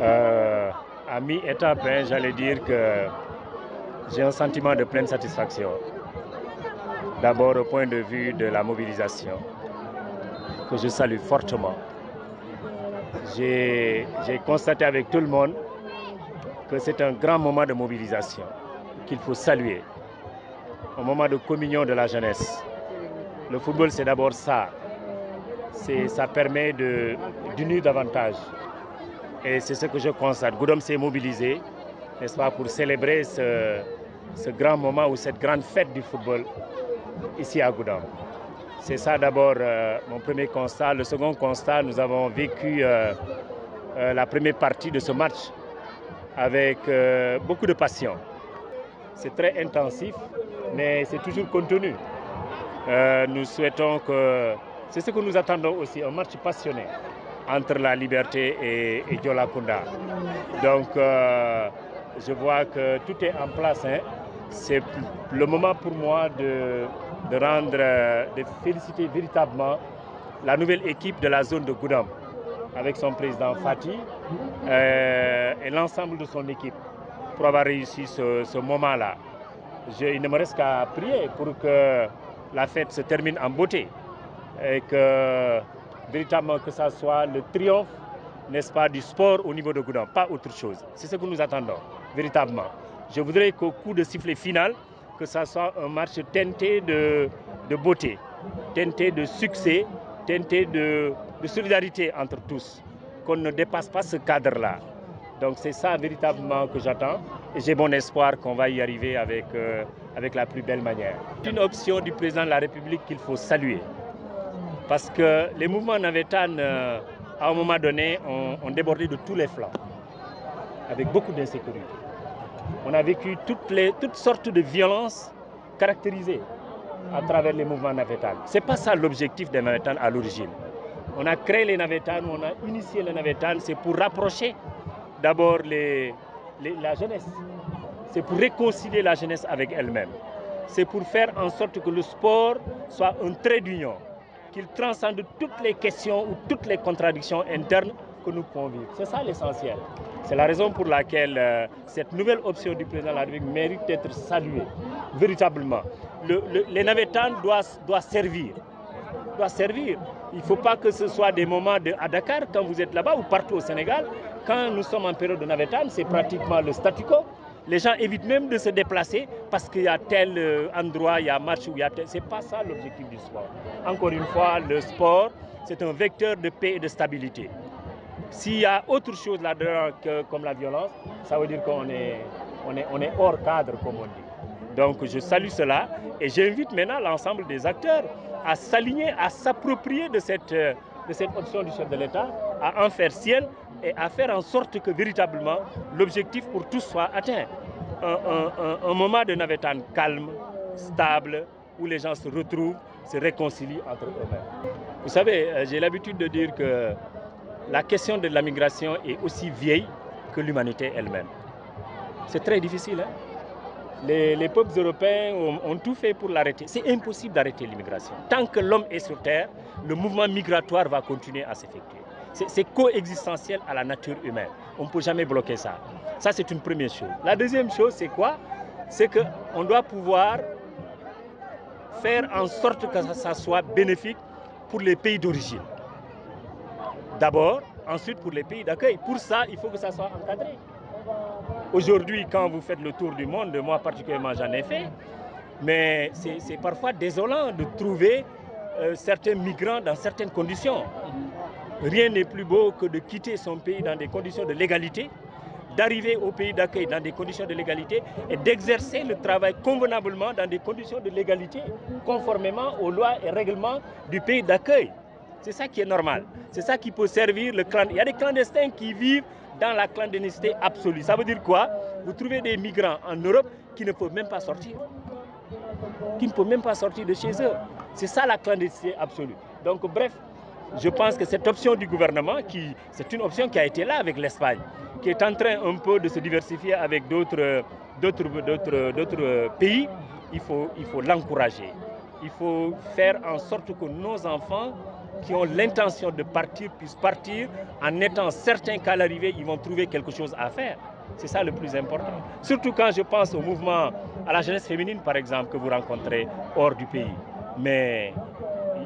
Euh, à mi-étape, j'allais dire que j'ai un sentiment de pleine satisfaction. D'abord au point de vue de la mobilisation, que je salue fortement. J'ai constaté avec tout le monde que c'est un grand moment de mobilisation qu'il faut saluer. Un moment de communion de la jeunesse. Le football, c'est d'abord ça. Ça permet d'unir davantage. Et c'est ce que je constate. Goudom s'est mobilisé, n'est-ce pas, pour célébrer ce grand moment ou cette grande fête du football ici à Goudom. C'est ça d'abord mon premier constat. Le second constat, nous avons vécu la première partie de ce match avec beaucoup de passion. C'est très intensif, mais c'est toujours contenu. Nous souhaitons que... C'est ce que nous attendons aussi, un match passionné entre la Liberté et Diola Kounda. Donc, je vois que tout est en place. C'est le moment pour moi de féliciter véritablement la nouvelle équipe de la zone de Goudam, avec son président Fatih et l'ensemble de son équipe, pour avoir réussi ce moment-là. Il ne me reste qu'à prier pour que la fête se termine en beauté et que véritablement que ça soit le triomphe, n'est-ce pas, du sport au niveau de Goudam, pas autre chose. C'est ce que nous attendons, véritablement. Je voudrais qu'au coup de sifflet final, que ça soit un match teinté de beauté, teinté de succès, teinté de solidarité entre tous, qu'on ne dépasse pas ce cadre-là. Donc c'est ça véritablement que j'attends et j'ai bon espoir qu'on va y arriver avec la plus belle manière. C'est une option du président de la République qu'il faut saluer parce que les mouvements navétanes, à un moment donné, ont débordé de tous les flancs avec beaucoup d'insécurité. On a vécu toutes sortes de violences caractérisées à travers les mouvements navétanes. Ce n'est pas ça l'objectif des navétanes à l'origine. On a créé les navétanes, on a initié les navétanes, c'est pour rapprocher d'abord la jeunesse. C'est pour réconcilier la jeunesse avec elle-même. C'est pour faire en sorte que le sport soit un trait d'union, qu'il transcende toutes les questions ou toutes les contradictions internes que nous pouvons vivre. C'est ça l'essentiel. C'est la raison pour laquelle cette nouvelle option du président de la République mérite d'être saluée, véritablement. Les navétanes doivent servir. Il ne faut pas que ce soit des moments à Dakar, quand vous êtes là-bas, ou partout au Sénégal. Quand nous sommes en période de navétane, c'est pratiquement le statu quo. Les gens évitent même de se déplacer parce qu'il y a tel endroit, il y a match où il y a tel... Ce n'est pas ça l'objectif du sport. Encore une fois, le sport, c'est un vecteur de paix et de stabilité. S'il y a autre chose là-dedans comme la violence, ça veut dire qu'on est hors cadre, comme on dit. Donc je salue cela et j'invite maintenant l'ensemble des acteurs à s'aligner, à s'approprier de cette option du chef de l'État, à en faire sienne et à faire en sorte que véritablement l'objectif pour tous soit atteint. Un moment de navétane calme, stable, où les gens se retrouvent, se réconcilient entre eux-mêmes. Vous savez, j'ai l'habitude de dire que la question de la migration est aussi vieille que l'humanité elle-même. C'est très difficile. Les peuples européens ont tout fait pour l'arrêter. C'est impossible d'arrêter l'immigration. Tant que l'homme est sur Terre, le mouvement migratoire va continuer à s'effectuer. C'est coexistentiel à la nature humaine. On ne peut jamais bloquer ça. Ça, c'est une première chose. La deuxième chose, c'est quoi? C'est qu'on doit pouvoir faire en sorte que ça soit bénéfique pour les pays d'origine. D'abord, ensuite pour les pays d'accueil. Pour ça, il faut que ça soit encadré. Aujourd'hui, quand vous faites le tour du monde, moi particulièrement j'en ai fait, mais c'est parfois désolant de trouver certains migrants dans certaines conditions. Rien n'est plus beau que de quitter son pays dans des conditions de légalité, d'arriver au pays d'accueil dans des conditions de légalité et d'exercer le travail convenablement dans des conditions de légalité, conformément aux lois et règlements du pays d'accueil. C'est ça qui est normal. C'est ça qui peut servir le clandestin. Il y a des clandestins qui vivent dans la clandestinité absolue. Ça veut dire quoi? Vous trouvez des migrants en Europe qui ne peuvent même pas sortir. Qui ne peuvent même pas sortir de chez eux. C'est ça la clandestinité absolue. Donc bref, je pense que cette option du gouvernement, c'est une option qui a été là avec l'Espagne, qui est en train un peu de se diversifier avec d'autres pays, il faut l'encourager. Il faut faire en sorte que nos enfants qui ont l'intention de partir puissent partir en étant certains qu'à l'arrivée, ils vont trouver quelque chose à faire. C'est ça le plus important. Surtout quand je pense au mouvement, à la jeunesse féminine, par exemple, que vous rencontrez hors du pays. Mais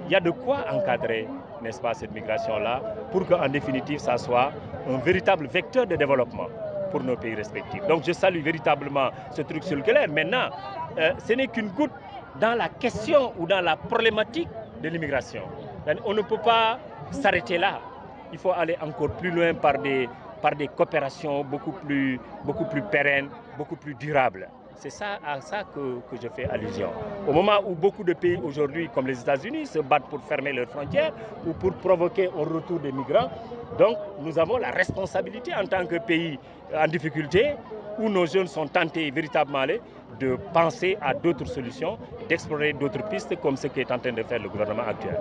il y a de quoi encadrer, n'est-ce pas, cette migration-là, pour qu'en définitive, ça soit un véritable vecteur de développement pour nos pays respectifs. Donc je salue véritablement ce truc circulaire. Maintenant, ce n'est qu'une goutte dans la question ou dans la problématique de l'immigration. On ne peut pas s'arrêter là. Il faut aller encore plus loin par des coopérations beaucoup plus pérennes, beaucoup plus durables. C'est à ça que je fais allusion. Au moment où beaucoup de pays aujourd'hui, comme les États-Unis, se battent pour fermer leurs frontières ou pour provoquer un retour des migrants, donc nous avons la responsabilité en tant que pays en difficulté, où nos jeunes sont tentés véritablement de penser à d'autres solutions, d'explorer d'autres pistes comme ce qu'est en train de faire le gouvernement actuel.